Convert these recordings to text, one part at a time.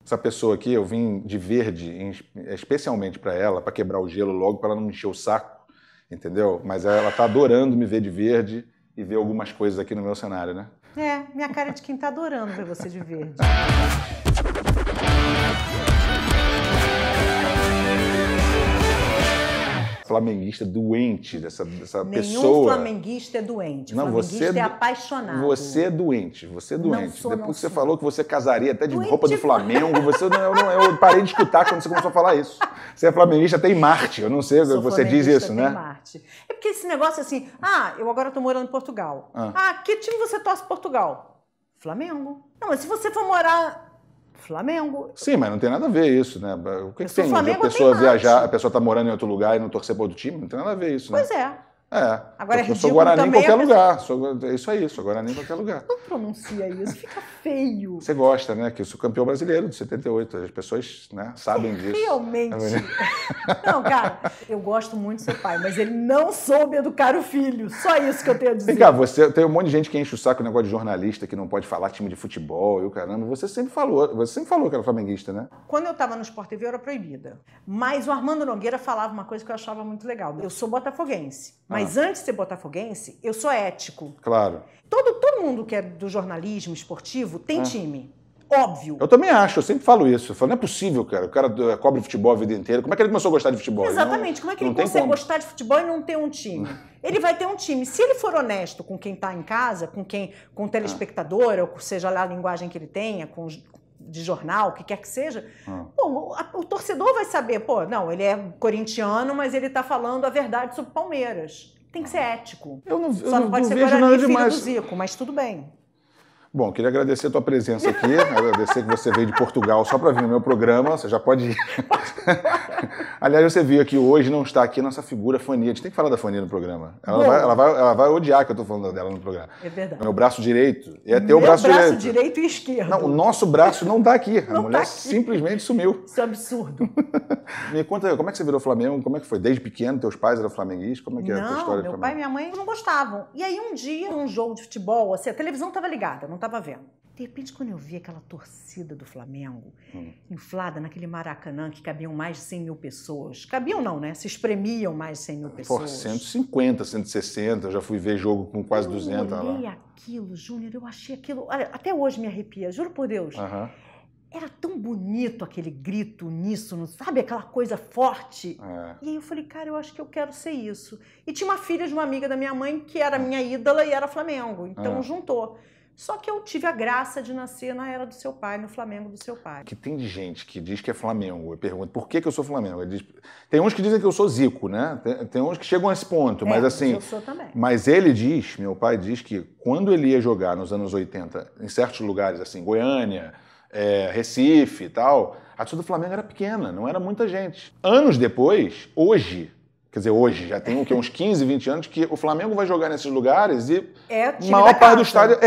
Essa pessoa aqui, eu vim de verde especialmente para ela, para quebrar o gelo logo, para ela não me encher o saco, entendeu? Mas ela tá adorando me ver de verde e ver algumas coisas aqui no meu cenário, né? É, minha cara é de quem tá adorando ver você de verde. Flamenguista doente dessa pessoa. Nenhum flamenguista é doente. Não, Flamenguista é apaixonado. Você é doente, você é doente. Não Depois que você sou. falou que você casaria até de roupa do Flamengo, eu parei de escutar quando você começou a falar isso. Você é flamenguista até em Marte, eu não sei, você diz isso, né? Marte. É porque esse negócio assim, eu agora tô morando em Portugal. Que time você torce Portugal? Flamengo. Não, mas se você for morar... Flamengo. Sim, mas não tem nada a ver isso, né? O que tem? Flamengo, a pessoa viajar, a pessoa tá morando em outro lugar e não torcer para outro time? Não tem nada a ver isso, né? Pois é. Agora eu sou Guarani em qualquer lugar. É isso aí, sou Guarani em qualquer lugar. Não pronuncia isso, fica feio. Você gosta, né? Que eu sou campeão brasileiro de 78. As pessoas, né, sabem disso. Realmente. Não, cara, eu gosto muito do seu pai, mas ele não soube educar o filho. Só isso que eu tenho a dizer. Vem cá, tem um monte de gente que enche o saco o negócio de jornalista, que não pode falar time de futebol e o caramba. Você sempre falou que era flamenguista, né? Quando eu estava no Sport TV, eu era proibida. Mas o Armando Nogueira falava uma coisa que eu achava muito legal. Eu sou botafoguense, mas antes de ser botafoguense, eu sou ético. Claro. Todo mundo que é do jornalismo esportivo tem time. Óbvio. Eu também acho, eu sempre falo isso. Eu falo, não é possível, cara. O cara cobre futebol a vida inteira. Como é que ele começou a gostar de futebol? Exatamente. Como é que ele consegue gostar de futebol e não ter um time? Ele vai ter um time. Se ele for honesto com quem está em casa, com o telespectador, ou seja lá a linguagem que ele tenha, de jornal, o que quer que seja, o torcedor vai saber, não, ele é corintiano, mas ele está falando a verdade sobre Palmeiras. Tem que ser ético. Só não pode ser Guarani, filho do Zico, mas tudo bem. Bom, queria agradecer a tua presença aqui, agradecer que você veio de Portugal só para vir no meu programa, você já pode ir. Aliás, você viu aqui hoje, não está aqui a nossa figura Fania, a gente tem que falar da Fania no programa. Ela vai odiar que eu estou falando dela no programa. É verdade. Meu braço direito e até o braço direito e esquerdo. Não, o nosso braço não está aqui, a mulher simplesmente sumiu. Isso é absurdo. Me conta, como é que você virou Flamengo, como é que foi? Desde pequeno, teus pais eram flamenguistas, como é que é a tua história? Não, meu pai e minha mãe não gostavam. E aí um dia, num jogo de futebol, assim, a televisão estava ligada, não estava vendo. De repente, quando eu vi aquela torcida do Flamengo inflada naquele Maracanã que cabiam mais de 100 mil pessoas. Cabiam não, né? Se espremiam mais de 100 mil pessoas. Por 150, 160, eu já fui ver jogo com quase 200. Eu olhei aquilo, Júnior, eu achei aquilo... Olha, até hoje me arrepia, juro por Deus. Era tão bonito aquele grito uníssono, sabe? Aquela coisa forte. E aí eu falei, cara, eu acho que eu quero ser isso. E tinha uma filha de uma amiga da minha mãe que era minha ídola e era Flamengo. Então juntou. Só que eu tive a graça de nascer na era do seu pai, no Flamengo do seu pai. Que tem de gente que diz que é Flamengo. Eu pergunto, por que eu sou Flamengo? Tem uns que dizem que eu sou Zico, né? Tem uns que chegam a esse ponto, mas assim... Eu sou também. Mas ele diz, meu pai diz que quando ele ia jogar nos anos 80, em certos lugares, assim, Goiânia, Recife e tal, a torcida do Flamengo era pequena, não era muita gente. Anos depois, hoje, já tem uns 15, 20 anos que o Flamengo vai jogar nesses lugares e a maior parte do estádio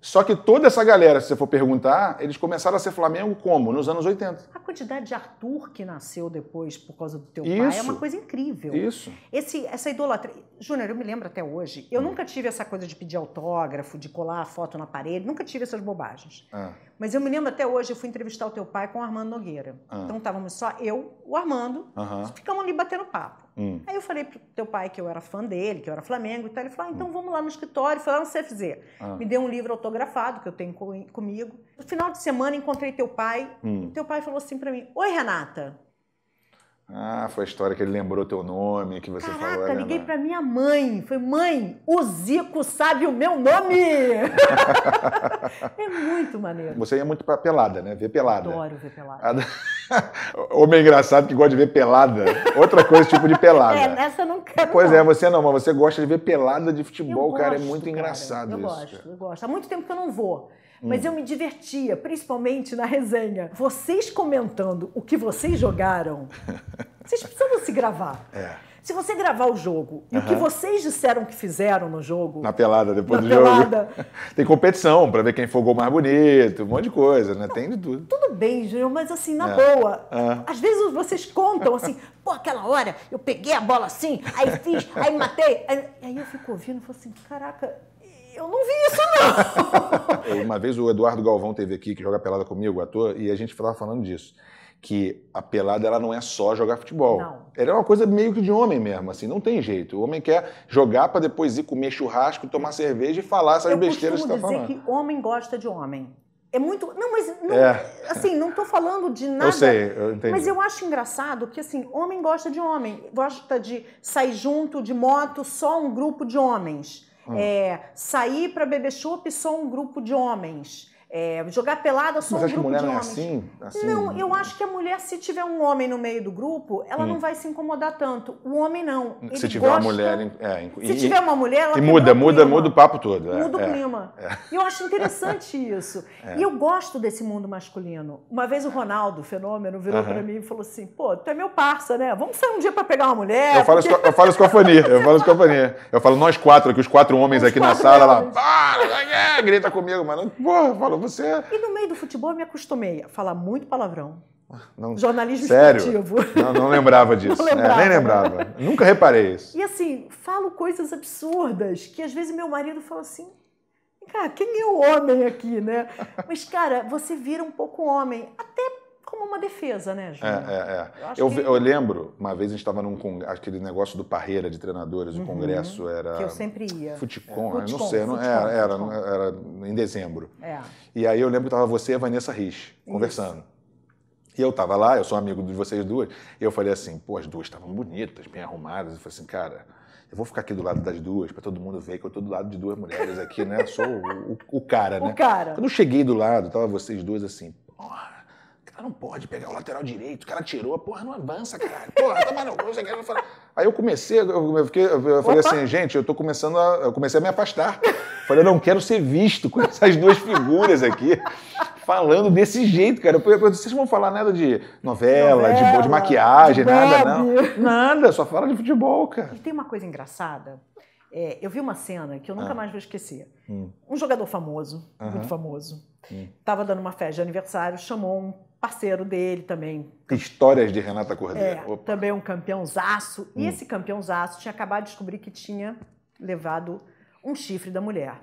Só que toda essa galera, se você for perguntar, eles começaram a ser Flamengo como? Nos anos 80. A quantidade de Arthur que nasceu depois por causa do teu pai é uma coisa incrível. Isso. Essa idolatria... Júnior, eu me lembro até hoje, eu nunca tive essa coisa de pedir autógrafo, de colar a foto na parede, nunca tive essas bobagens. Mas eu me lembro até hoje, eu fui entrevistar o teu pai com o Armando Nogueira. Então estávamos só eu, o Armando, ficamos ali batendo papo. Aí eu falei pro teu pai que eu era fã dele, que eu era Flamengo e tal. Ele falou, então vamos lá no escritório, foi lá no CFZ. Me deu um livro autografado que eu tenho comigo. No final de semana encontrei teu pai. Teu pai falou assim pra mim, oi Renata. Foi a história que ele lembrou teu nome, que você falou. Caraca, liguei pra minha mãe. Foi, mãe, o Zico sabe o meu nome. É muito maneiro. Você ia muito pra pelada, né? Ver pelada. Adoro ver pelada. Homem engraçado que gosta de ver pelada. Outra coisa, tipo de pelada. Nessa eu não quero. Pois é, você não, mas você gosta de ver pelada de futebol, cara. É muito engraçado isso. Eu gosto. Há muito tempo que eu não vou. Mas eu me divertia, principalmente na resenha. Vocês comentando o que vocês jogaram, vocês precisam se gravar. Se você gravar o jogo e o que vocês disseram que fizeram no jogo... Na pelada, depois do jogo. Tem competição pra ver quem foi o gol mais bonito, um monte de coisa, né? Tem de tudo. Tudo bem, Júnior, mas assim, na boa. Às vezes vocês contam assim, aquela hora eu peguei a bola assim, aí fiz, aí matei. Aí eu fico ouvindo e falo assim, caraca... Eu não vi isso, não. Uma vez o Eduardo Galvão teve aqui, que joga pelada comigo, ator, e a gente estava falando disso. Que a pelada ela não é só jogar futebol. Não. Ela é uma coisa meio que de homem mesmo, assim, não tem jeito. O homem quer jogar para depois ir comer churrasco, tomar cerveja e falar essas besteiras que você está falando. Eu costumo dizer que homem gosta de homem. É muito... Não, mas não, assim, não estou falando de nada... Eu sei, eu entendi. Mas eu acho engraçado que, assim, homem gosta de homem. Gosta de sair junto de moto, só um grupo de homens. Sair para beber chopp, só um grupo de homens. Jogar pelada, só um grupo de homens. Mas acho que mulher não é assim? Não, eu acho que a mulher, se tiver um homem no meio do grupo, ela não vai se incomodar tanto. O homem não. Ele se tiver gosta... uma mulher... Se tiver uma mulher, ela muda o papo todo. Muda o clima. E eu acho interessante isso. E eu gosto desse mundo masculino. Uma vez o Ronaldo, fenômeno, virou pra mim e falou assim, pô, tu é meu parça, né? Vamos sair um dia pra pegar uma mulher. Eu falo isso com a Fani. Eu falo nós quatro aqui, os 4 homens aqui na sala, ela grita comigo, mas porra, fala você. E no meio do futebol eu me acostumei a falar muito palavrão. Não, jornalismo sério? esportivo. Não lembrava disso. Nem lembrava. Né? Nunca reparei isso. E assim, falo coisas absurdas que às vezes meu marido fala assim, cara, quem é o homem aqui, né? Mas, cara, você vira um pouco homem, até como uma defesa, né, Júnior? Eu lembro, uma vez a gente estava aquele negócio do Parreira de treinadores, o congresso era... Que eu sempre ia. Futicom, não sei, era em dezembro. E aí eu lembro que estava você e a Vanessa Rich conversando. E eu estava lá, eu sou amigo de vocês duas, e eu falei assim, pô, as duas estavam bonitas, bem arrumadas. Eu falei assim, cara, eu vou ficar aqui do lado das duas, para todo mundo ver que eu tô do lado de 2 mulheres aqui, né? Eu sou o cara, né? O cara. Quando eu cheguei do lado, tava vocês duas assim, porra, o cara não pode pegar o lateral direito, o cara tirou, porra, não avança, cara. Porra, toma no gol, você quer falar. Aí eu comecei, eu falei assim, gente, eu comecei a me afastar. Falei, eu não quero ser visto com essas 2 figuras aqui. Falando desse jeito, cara. Vocês não vão falar nada de novela de maquiagem, nada, não. Nada, só fala de futebol, cara. E tem uma coisa engraçada. Eu vi uma cena que eu nunca mais vou esquecer. Um jogador famoso, muito famoso, estava dando uma festa de aniversário, chamou um parceiro dele também. Histórias de Renata Cordeiro. Também um campeãozaço. E esse campeãozaço tinha acabado de descobrir que tinha levado um chifre da mulher.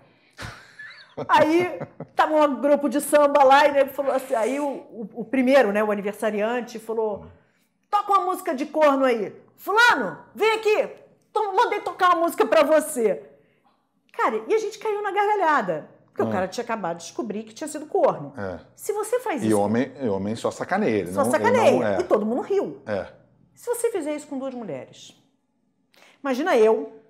Aí tava um grupo de samba lá e ele falou assim, aí o primeiro, né, o aniversariante, falou, toca uma música de corno aí. Fulano, vem aqui, mandei tocar uma música pra você. Cara, e a gente caiu na gargalhada, porque o cara tinha acabado de descobrir que tinha sido corno. Se você faz isso... E homem só sacaneia ele. Só sacaneia, e todo mundo riu. Se você fizer isso com 2 mulheres, imagina eu...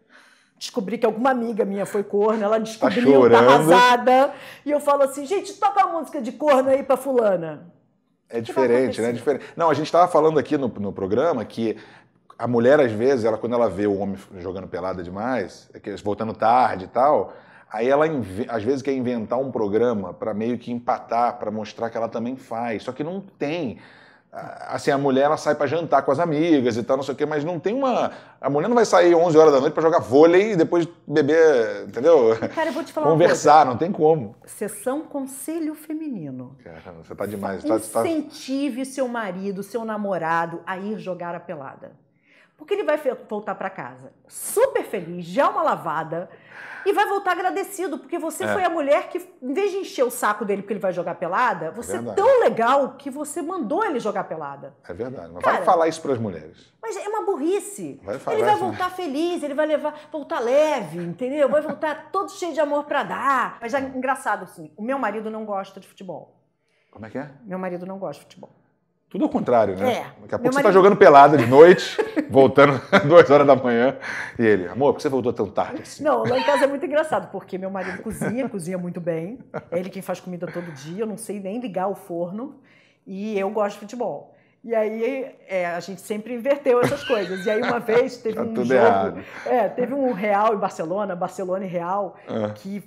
Descobri que alguma amiga minha foi corno, ela descobriu, tá arrasada. E eu falo assim, gente, toca uma música de corno aí pra fulana. É diferente, né? Não, a gente estava falando aqui no programa que a mulher, às vezes, quando ela vê o homem jogando pelada demais, voltando tarde e tal, aí ela, às vezes, quer inventar um programa para meio que empatar, para mostrar que ela também faz. Só que não tem... Assim, a mulher, ela sai pra jantar com as amigas e tal, não sei o quê, mas não tem uma... A mulher não vai sair 11 horas da noite pra jogar vôlei e depois beber, entendeu? Cara, eu vou te falar conversar, não tem como. Sessão Conselho Feminino. Cara, você tá demais. Incentive seu marido, seu namorado a ir jogar a pelada. Porque ele vai voltar pra casa super feliz, já uma lavada... E vai voltar agradecido, porque você foi a mulher que, em vez de encher o saco dele porque ele vai jogar pelada, você é tão legal que você mandou ele jogar pelada. É verdade. Mas vai falar isso para as mulheres. Mas é uma burrice. Ele vai voltar feliz, ele vai voltar leve, entendeu? Vai voltar todo cheio de amor pra dar. Mas é engraçado, assim, o meu marido não gosta de futebol. Como é que é? Meu marido não gosta de futebol. Tudo ao contrário, né? Daqui a pouco você tá jogando pelada de noite, voltando 2 horas da manhã, e ele, amor, por que você voltou tão tarde assim? Não, lá em casa é muito engraçado, porque meu marido cozinha muito bem, é ele quem faz comida todo dia, eu não sei nem ligar o forno, e eu gosto de futebol. E aí a gente sempre inverteu essas coisas. E aí uma vez teve um jogo... Errado. Teve um Real e Barcelona e Real, que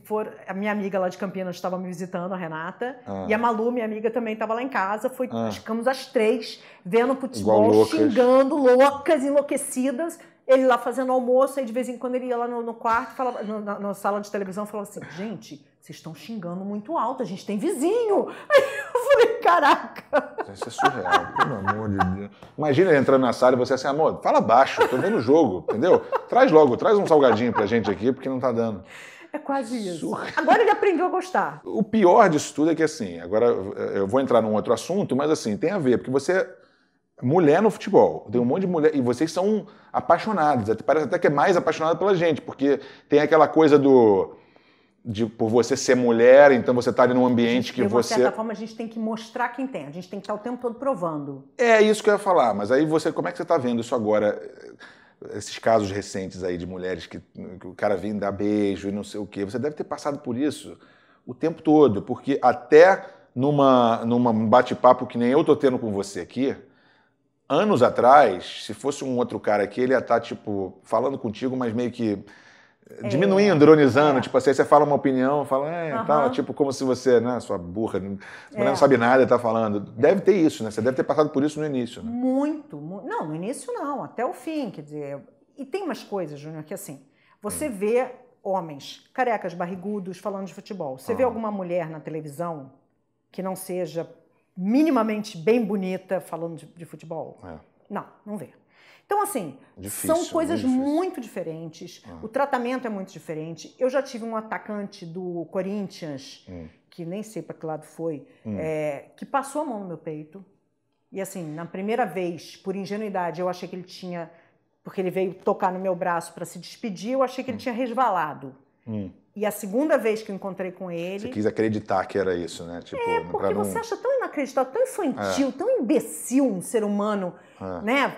a minha amiga lá de Campinas estava me visitando, a Renata, e a Malu, minha amiga, também estava lá em casa. Ficamos as 3 vendo futebol, xingando, loucas, enlouquecidas. Ele lá fazendo almoço, aí de vez em quando ele ia lá no quarto, falava, na sala de televisão, falava assim, gente, vocês estão xingando muito alto, a gente tem vizinho. Aí eu falei, caraca. Isso é surreal, pelo amor de Deus. Imagina ele entrando na sala e você assim, amor, fala baixo, tô vendo o jogo, entendeu? Traz um salgadinho pra gente aqui, porque não tá dando. É quase isso. Agora ele aprendeu a gostar. O pior disso tudo é que, assim, agora eu vou entrar num outro assunto, mas, assim, tem a ver, porque você é mulher no futebol, tem um monte de mulher, e vocês são apaixonados, parece até que é mais apaixonado pela gente, porque tem aquela coisa por você ser mulher, então você tá ali num ambiente que você... De certa forma, a gente tem que mostrar quem tem, a gente tem que estar o tempo todo provando. É isso que eu ia falar, mas aí como é que você tá vendo isso agora? Esses casos recentes aí de mulheres que o cara vem dar beijo e não sei o quê. Você deve ter passado por isso o tempo todo, porque até numa bate-papo que nem eu tô tendo com você aqui, anos atrás, se fosse um outro cara aqui, ele ia estar, tipo, falando contigo, mas meio que diminuindo, ironizando, tipo assim, aí você fala uma opinião, fala, tal, tipo, como se você, né, sua burra, não sabe nada e tá falando. Deve ter isso, né? Você deve ter passado por isso no início, né? Muito. Não, no início não, até o fim, quer dizer... E tem umas coisas, Júnior, que assim, você vê homens carecas, barrigudos, falando de futebol. Você vê alguma mulher na televisão que não seja minimamente bem bonita falando de futebol? Não vê. Então, assim, são coisas muito diferentes. O tratamento é muito diferente. Eu já tive um atacante do Corinthians, que nem sei para que lado foi, que passou a mão no meu peito. E, assim, na primeira vez, por ingenuidade, eu achei que ele tinha... Porque ele veio tocar no meu braço para se despedir, eu achei que ele tinha resvalado. E a segunda vez que eu encontrei com ele... Você quis acreditar que era isso, né? Tipo, porque você acha tão inacreditável, tão infantil, tão imbecil um ser humano, né?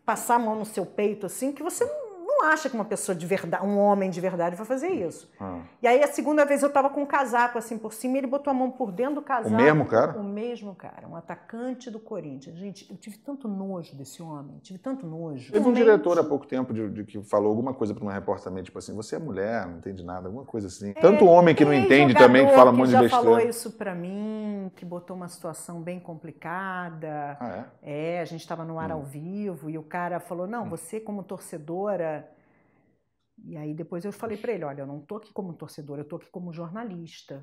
Passar a mão no seu peito, assim, que você não acha que uma pessoa de verdade, um homem de verdade vai fazer isso. E aí, a segunda vez, eu tava com um casaco, assim, por cima, e ele botou a mão por dentro do casaco. O mesmo cara? O mesmo cara, um atacante do Corinthians. Gente, eu tive tanto nojo desse homem, tive tanto nojo. Teve um diretor há pouco tempo que falou alguma coisa para uma repórter também, tipo assim, você é mulher, não entende nada, alguma coisa assim. Tanto homem que não entende também, que fala um monte de besteira. Já falou isso pra mim, que botou uma situação bem complicada. A gente estava no ar ao vivo e o cara falou, não, você como torcedora... E aí depois eu falei para ele, olha, eu não tô aqui como torcedora, eu tô aqui como jornalista.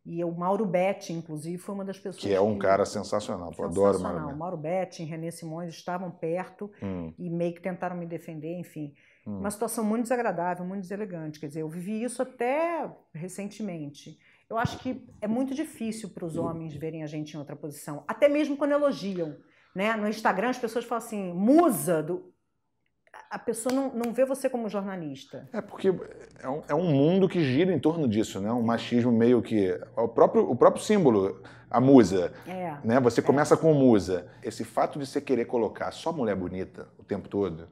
E o Mauro Betti, inclusive, foi uma das pessoas que é um cara sensacional, eu adoro o Mauro Betti. O Mauro Betti e René Simões estavam perto e meio que tentaram me defender, enfim. Uma situação muito desagradável, muito deselegante. Quer dizer, eu vivi isso até recentemente. Eu acho que é muito difícil para os homens verem a gente em outra posição, até mesmo quando elogiam. Né? No Instagram as pessoas falam assim, musa do... A pessoa não vê você como jornalista. É porque é um mundo que gira em torno disso, né? Um machismo meio que... O próprio símbolo, a musa. Né? Você começa com musa. Esse fato de você querer colocar só mulher bonita o tempo todo,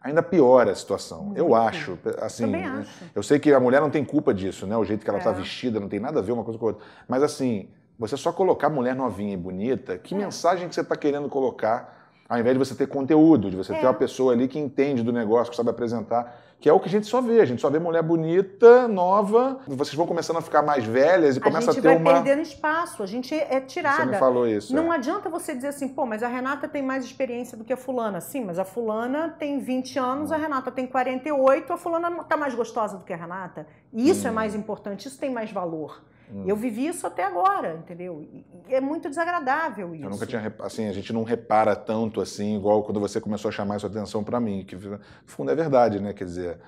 ainda piora a situação. Eu acho. Assim, também acho. Eu sei que a mulher não tem culpa disso, né? O jeito que ela está vestida não tem nada a ver uma coisa com a outra. Mas assim, você só colocar mulher novinha e bonita, que mensagem que você está querendo colocar... Ao invés de você ter conteúdo, de você ter uma pessoa ali que entende do negócio, que sabe apresentar, que é o que a gente só vê. A gente só vê mulher bonita, nova, vocês vão começando a ficar mais velhas e começa a ter uma... A gente vai perdendo espaço, a gente é tirada. Você me falou isso. Não adianta você dizer assim, pô, mas a Renata tem mais experiência do que a fulana. Sim, mas a fulana tem 20 anos, a Renata tem 48, a fulana tá mais gostosa do que a Renata. E isso é mais importante, isso tem mais valor. Eu vivi isso até agora, entendeu? E é muito desagradável isso. Eu nunca tinha... Assim, a gente não repara tanto assim, igual quando você começou a chamar a sua atenção para mim, que no fundo é verdade, né? Quer dizer,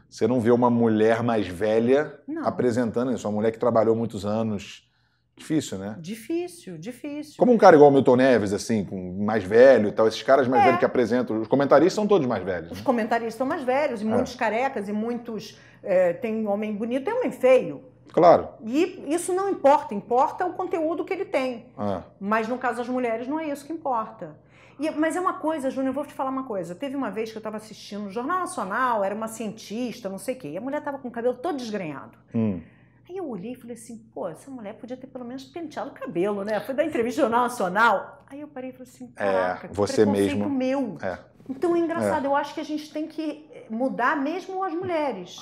você não vê uma mulher mais velha apresentando isso, uma mulher que trabalhou muitos anos. Difícil, né? Difícil. Como um cara igual o Milton Neves, assim, mais velho e tal, esses caras mais velhos que apresentam, os comentaristas são todos mais velhos. Os comentaristas são mais velhos, e muitos carecas, e muitos... tem homem bonito e homem feio. Claro. E isso não importa, importa o conteúdo que ele tem. Mas no caso das mulheres não é isso que importa. Mas é uma coisa, Júnior, eu vou te falar uma coisa. Teve uma vez que eu estava assistindo no Jornal Nacional, era uma cientista, não sei o quê, e a mulher estava com o cabelo todo desgrenhado. Aí eu olhei e falei assim, pô, essa mulher podia ter pelo menos penteado o cabelo, né? Foi dar entrevista no Jornal Nacional. Aí eu parei e falei assim, caraca, você preconceito mesmo. meu. Então é engraçado, eu acho que a gente tem que mudar mesmo as mulheres,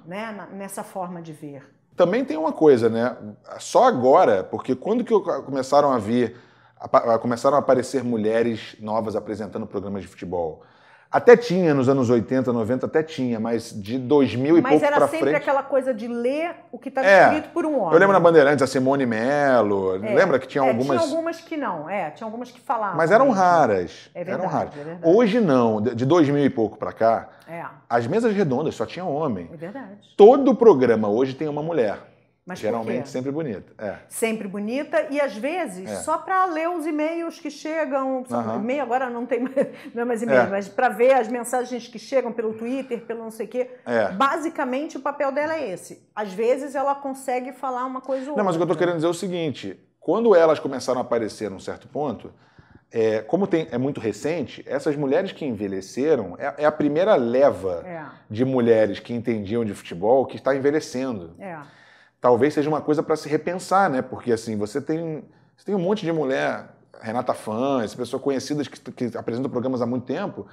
né? Nessa forma de ver. Também tem uma coisa, né? Só agora, porque quando que começaram a aparecer mulheres novas apresentando programas de futebol? Até tinha nos anos 80, 90, até tinha, mas de 2000 e pouco pra frente... Mas era sempre aquela coisa de ler o que estava escrito por um homem. Eu lembro na Bandeirantes, a Simone Mello, lembra que tinha algumas... Tinha algumas que não, tinha algumas que falavam. Mas eram raras. É verdade, eram raras. É verdade. Hoje não, de 2000 e pouco pra cá, as mesas redondas só tinha homem. É verdade. Todo programa hoje tem uma mulher. Mas geralmente sempre bonita. Sempre bonita e às vezes só para ler os e-mails que chegam. E-mail agora não tem não é mais e-mail, mas para ver as mensagens que chegam pelo Twitter, pelo não sei o quê. Basicamente o papel dela é esse. Às vezes ela consegue falar uma coisa ou outra. Não, mas o que eu estou querendo dizer é o seguinte: quando elas começaram a aparecer num certo ponto, como é muito recente, essas mulheres que envelheceram é a primeira leva de mulheres que entendiam de futebol que está envelhecendo. Talvez seja uma coisa para se repensar, né? Porque assim, você tem um monte de mulher, Renata Fãs, pessoas conhecidas que apresentam programas há muito tempo,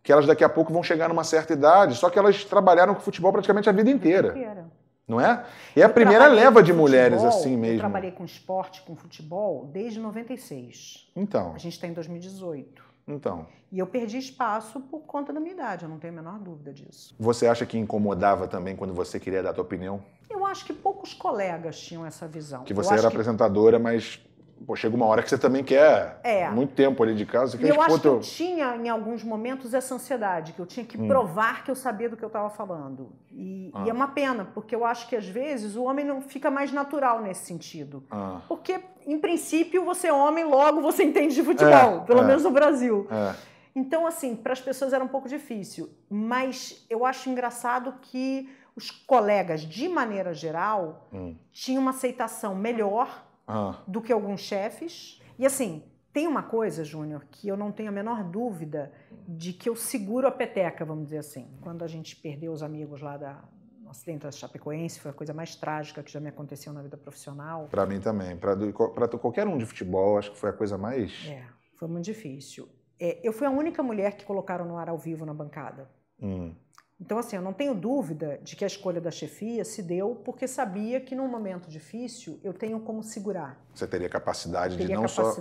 que elas daqui a pouco vão chegar numa certa idade, só que elas trabalharam com futebol praticamente a vida inteira. Não é? E é a primeira leva de mulheres assim mesmo. Eu trabalhei com esporte, com futebol, desde 96. Então. A gente está em 2018. Então. E eu perdi espaço por conta da minha idade, eu não tenho a menor dúvida disso. Você acha que incomodava também quando você queria dar a tua opinião? Eu acho que poucos colegas tinham essa visão. Que você era apresentadora, mas chega uma hora que você também quer muito tempo ali de casa. E eu acho que eu tinha, em alguns momentos, essa ansiedade, que eu tinha que provar que eu sabia do que eu estava falando. E é uma pena, porque eu acho que, às vezes, o homem não fica mais natural nesse sentido. Porque, em princípio, você é homem, logo você entende de futebol, pelo menos no Brasil. Então, assim, para as pessoas era um pouco difícil. Mas eu acho engraçado que os colegas, de maneira geral, tinham uma aceitação melhor do que alguns chefes. E assim, tem uma coisa, Júnior, que eu não tenho a menor dúvida de que eu seguro a peteca, vamos dizer assim. Quando a gente perdeu os amigos lá no acidente da Chapecoense, foi a coisa mais trágica que já me aconteceu na vida profissional. Para mim também. Para qualquer um de futebol, acho que foi a coisa mais... Foi muito difícil. Eu fui a única mulher que colocaram no ar ao vivo na bancada. Então, assim, eu não tenho dúvida de que a escolha da chefia se deu porque sabia que num momento difícil eu tenho como segurar. Você teria capacidade de não só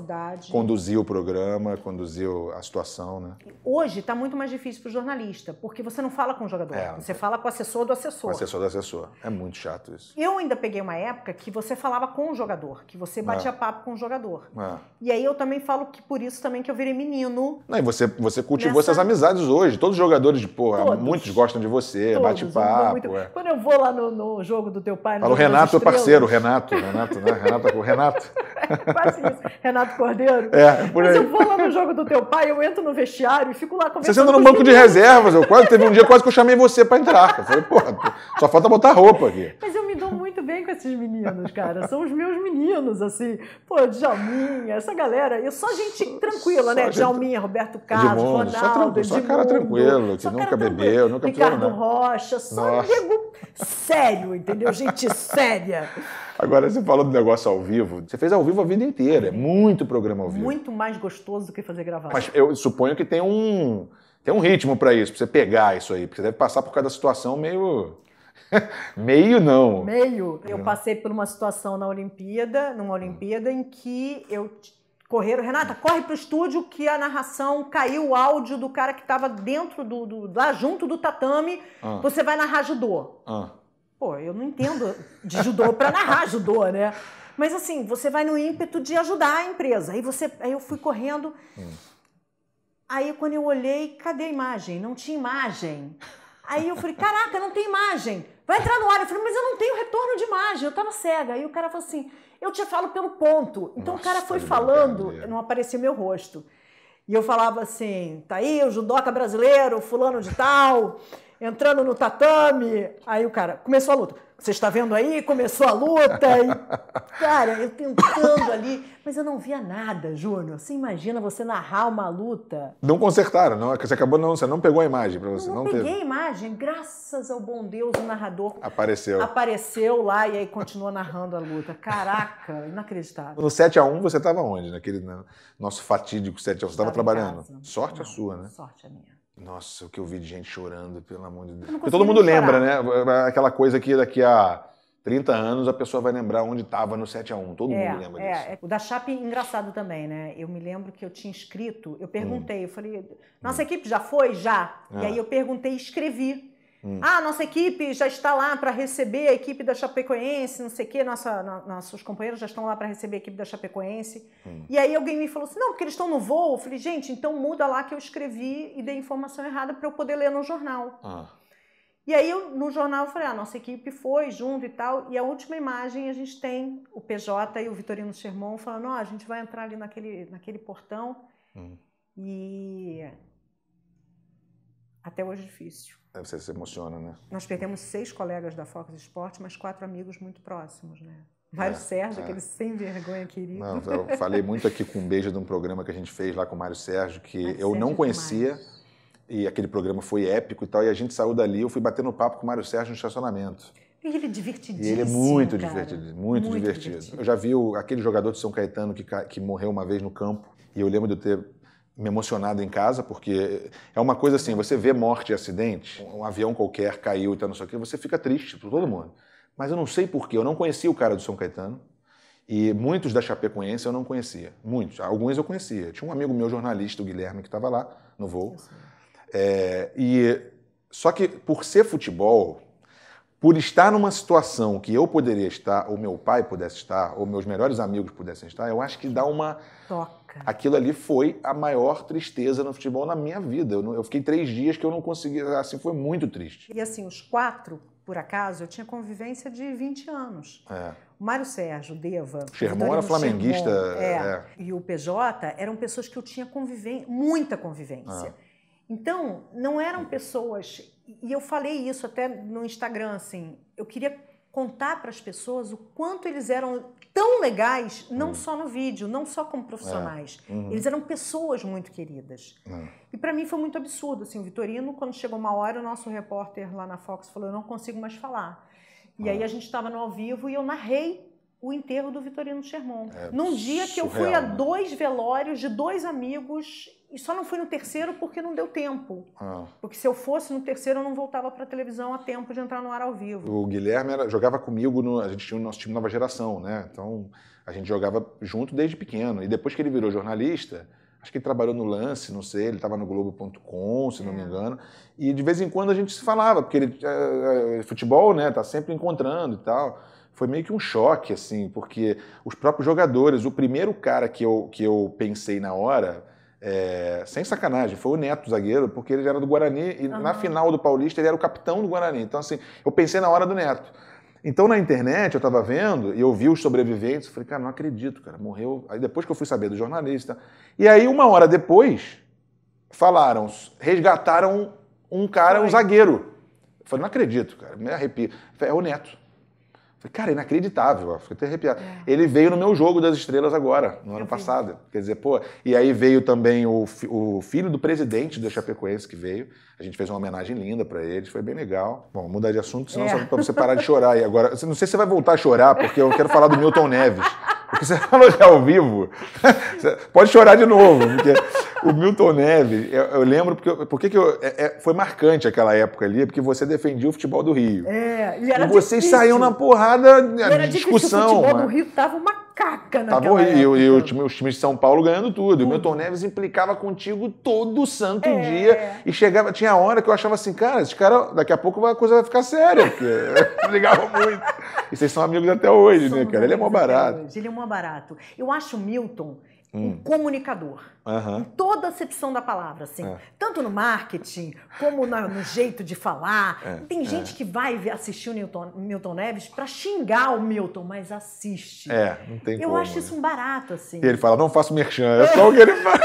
conduzir o programa, conduzir a situação, né? Hoje está muito mais difícil para o jornalista, porque você não fala com o jogador, você fala com o assessor do assessor. Com o assessor do assessor. É muito chato isso. Eu ainda peguei uma época que você falava com o jogador, que você batia papo com o jogador. E aí eu também falo que por isso também que eu virei menino. Não, e você cultivou essas amizades hoje. Todos os jogadores, muitos gostam de você, bate papo. Quando eu vou lá no jogo do teu pai... Fala o Renato, parceiro, Renato, né? Renato. Quase isso. Renato Cordeiro. Por aí. Mas eu vou lá no jogo do teu pai, eu entro no vestiário e fico lá conversando. Você senta no banco de reservas. Teve um dia quase que eu chamei você pra entrar. Eu falei, só falta botar roupa aqui. Mas eu me dou muito bem com esses meninos, cara. São os meus meninos, assim. Djalminha, essa galera. Só gente tranquila, né? Djalminha, Roberto Carlos, Ronaldo, só cara tranquilo, que nunca bebeu, nunca precisou Ricardo Rocha, só nego sério, entendeu? Gente séria. Agora, você falou do negócio ao vivo. Você fez ao vivo a vida inteira. É muito programa ao vivo. Muito mais gostoso do que fazer gravação. Mas eu suponho que tem um ritmo para isso, para você pegar isso aí. Porque você deve passar por cada situação meio... Meio. Eu passei por uma situação numa Olimpíada em que correram, Renata, corre pro estúdio que a narração caiu o áudio do cara que estava dentro lá junto do tatame, você vai narrar judô. Eu não entendo de judô para narrar judô, né? Mas assim, você vai no ímpeto de ajudar a empresa. Aí eu fui correndo. Aí quando eu olhei, cadê a imagem? Não tinha imagem. Aí eu falei, caraca, não tem imagem. Vai entrar no ar. Eu falei, mas eu não tenho retorno de imagem. Eu tava cega. Aí o cara falou assim, eu te falo pelo ponto. Então o cara foi falando, não aparecia meu rosto. E eu falava assim, tá aí o judoca brasileiro, fulano de tal... entrando no tatame, aí o cara, começou a luta. Você está vendo aí? Começou a luta. E, cara, eu tentando ali, mas eu não via nada, Júnior. Você imagina você narrar uma luta? Não consertaram, não? Você não pegou a imagem para você? Não peguei a imagem. Graças ao bom Deus, o narrador apareceu lá e aí continuou narrando a luta. Caraca, inacreditável. No 7-1 você estava onde? Naquele nosso fatídico 7-1. Você estava trabalhando? Sorte a sua, né? Sorte a minha. Nossa, o que eu vi de gente chorando, pelo amor de Deus. Porque todo mundo lembra, né? Aquela coisa que daqui a 30 anos a pessoa vai lembrar onde estava no 7-1. Todo mundo lembra disso. O da Chape, engraçado também, né? Eu me lembro que eu tinha escrito, eu perguntei, eu falei, nossa equipe já foi? Já. E aí eu perguntei e escrevi. Nossa equipe já está lá para receber a equipe da Chapecoense, não sei o quê, nossos companheiros já estão lá para receber a equipe da Chapecoense. E aí alguém me falou assim, não, porque eles estão no voo. Eu falei, gente, então muda lá que eu escrevi e dei informação errada para eu poder ler no jornal. E aí, no jornal, eu falei, nossa equipe foi junto e tal. E a última imagem, a gente tem o PJ e o Vitorino Sherman falando, a gente vai entrar ali naquele portão. E até hoje é difícil. Você se emociona, né? Nós perdemos 6 colegas da Fox Sports, mas 4 amigos muito próximos, né? Mário Sérgio, aquele sem vergonha querido. Não, eu falei muito aqui com um beijo de um programa que a gente fez lá com o Mário Sérgio, que eu não conhecia. E aquele programa foi épico e tal, e a gente saiu dali, eu fui batendo papo com o Mário Sérgio no estacionamento. E ele é divertidíssimo, E ele é muito divertido, muito divertido. Eu já vi aquele jogador de São Caetano que morreu uma vez no campo, e eu lembro de eu ter me emocionado em casa, porque é uma coisa assim, você vê morte e acidente, um avião qualquer caiu e tal, não sei o quê, você fica triste por todo mundo. Mas eu não sei porquê, eu não conhecia o cara do São Caetano, e muitos da Chapecoense eu não conhecia, muitos, alguns eu conhecia. Tinha um amigo meu, jornalista, o Guilherme, que estava lá no voo. Só que por ser futebol, por estar numa situação que eu poderia estar, ou meu pai pudesse estar, ou meus melhores amigos pudessem estar, eu acho que dá uma... Toca. Aquilo ali foi a maior tristeza no futebol na minha vida. Eu fiquei 3 dias que eu não conseguia, assim, foi muito triste. E assim, os 4, por acaso, eu tinha convivência de 20 anos. O Mário Sérgio, Deva... O Sherman era flamenguista. E o PJ eram pessoas que eu tinha muita convivência. Então, não eram pessoas... E eu falei isso até no Instagram, assim, eu queria contar para as pessoas o quanto eles eram tão legais, não só no vídeo, não só como profissionais. Eles eram pessoas muito queridas. E para mim foi muito absurdo, assim, o Vitorino, quando chegou uma hora, o nosso repórter lá na Fox falou, eu não consigo mais falar. E aí a gente estava no ao vivo e eu narrei o enterro do Vitorino Sherman. Num dia que eu fui a 2 velórios de 2 amigos... E só não fui no terceiro porque não deu tempo. Porque se eu fosse no terceiro, eu não voltava para a televisão a tempo de entrar no ar ao vivo. O Guilherme jogava comigo, a gente tinha o nosso time Nova Geração, né? Então, a gente jogava junto desde pequeno. E depois que ele virou jornalista, acho que ele trabalhou no Lance, não sei, ele estava no Globo.com, se não me engano. E de vez em quando a gente se falava, porque ele, futebol, né? Tá sempre encontrando e tal. Foi meio que um choque, assim, porque os próprios jogadores, o primeiro cara que eu pensei na hora... sem sacanagem, foi o Neto, zagueiro, porque ele era do Guarani e na final do Paulista ele era o capitão do Guarani. Então, assim, eu pensei na hora do Neto. Então, na internet, eu estava vendo e eu vi os sobreviventes, eu falei, cara, não acredito, cara, morreu. Aí depois que eu fui saber do jornalista. E aí, uma hora depois, resgataram um cara, um zagueiro. Eu falei, não acredito, cara, me arrepio. Eu falei, é o Neto. Falei, cara, inacreditável, fiquei até arrepiado. Ele veio no meu Jogo das Estrelas agora, no ano passado. Quer dizer, e aí veio também o filho do presidente da Chapecoense que veio. A gente fez uma homenagem linda pra eles, foi bem legal. Bom, mudar de assunto, senão só pra você parar de chorar. E agora, não sei se você vai voltar a chorar, porque eu quero falar do Milton Neves. Porque você falou já ao vivo, pode chorar de novo, porque o Milton Neves, eu lembro, foi marcante aquela época ali, porque você defendia o futebol do Rio. E vocês saíam na porrada de discussão. O futebol do Rio tava uma caca naquela época. E os times de São Paulo ganhando tudo. E o Milton Neves implicava contigo todo santo dia. E tinha hora que eu achava assim, cara, esse cara, daqui a pouco a coisa vai ficar séria, porque brigava muito. E vocês são amigos até hoje, né, cara? Ele é mó barato. Ele é mó barato. Eu acho o Milton um comunicador. Em toda a acepção da palavra, assim. Tanto no marketing, como no jeito de falar. Tem gente que vai assistir o Milton Neves para xingar o Milton, mas assiste. Não tem como. Eu acho isso um barato, assim. E ele fala, não faço merchan, é só o que ele faz.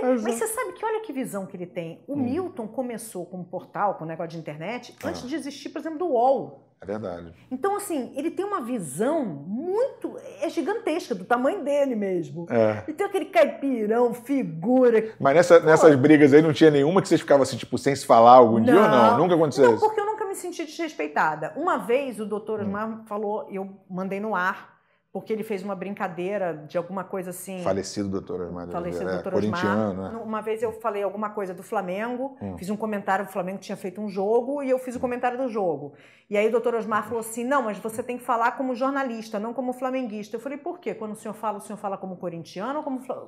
Mas você sabe que olha que visão que ele tem. O Milton começou com um portal, com um negócio de internet, antes de existir, por exemplo, do UOL. É verdade. Então, assim, ele tem uma visão muito... É gigantesca, do tamanho dele mesmo. E tem aquele caipirão, figura... Mas nessas brigas aí não tinha nenhuma que vocês ficavam assim, tipo, sem se falar algum dia ou não? Nunca aconteceu isso? Não, porque eu nunca me senti desrespeitada. Uma vez o doutor Osmar falou, eu mandei no ar, porque ele fez uma brincadeira de alguma coisa assim... Falecido doutor Osmar. Falecido doutor corintiano, Osmar. Né? Uma vez eu falei alguma coisa do Flamengo, fiz um comentário, o Flamengo tinha feito um jogo, e eu fiz o comentário do jogo. E aí o doutor Osmar falou assim, não, mas você tem que falar como jornalista, não como flamenguista. Eu falei, por quê? Quando o senhor fala como corintiano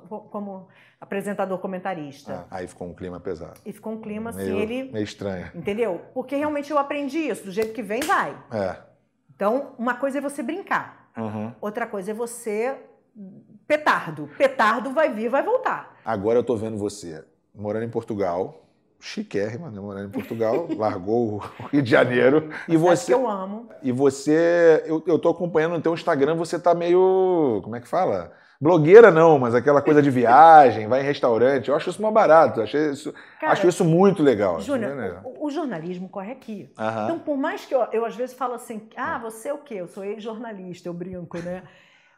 ou como apresentador comentarista? Aí ficou um clima pesado. E ficou um clima assim, meio estranho. Entendeu? Porque realmente eu aprendi isso, do jeito que vem, vai. Então, uma coisa é você brincar. Outra coisa é você petardo. Petardo vai vir, vai voltar. Agora eu tô vendo você morando em Portugal, chiquérrima, né? Morando em Portugal, largou o Rio de Janeiro. E você, que eu amo. E você, eu tô acompanhando no teu Instagram, você tá meio, como é que fala? Blogueira não, mas aquela coisa de viagem, vai em restaurante. Eu acho isso mais barato, acho isso muito legal. Júnior, o jornalismo corre aqui. Então, por mais que eu às vezes falo assim, você é o quê? Eu sou ex-jornalista, eu brinco, né?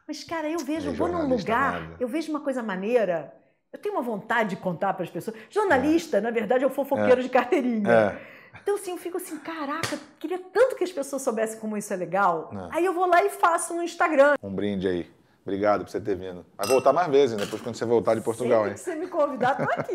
Mas, cara, eu vou num lugar, eu vejo uma coisa maneira, eu tenho uma vontade de contar para as pessoas. Jornalista, na verdade, é o fofoqueiro de carteirinha. Então, assim, eu fico assim, caraca, queria tanto que as pessoas soubessem como isso é legal. Aí eu vou lá e faço no Instagram. Um brinde aí. Obrigado por você ter vindo. Vai voltar mais vezes, depois quando você voltar de Portugal, Sempre que você me convidar, tô aqui.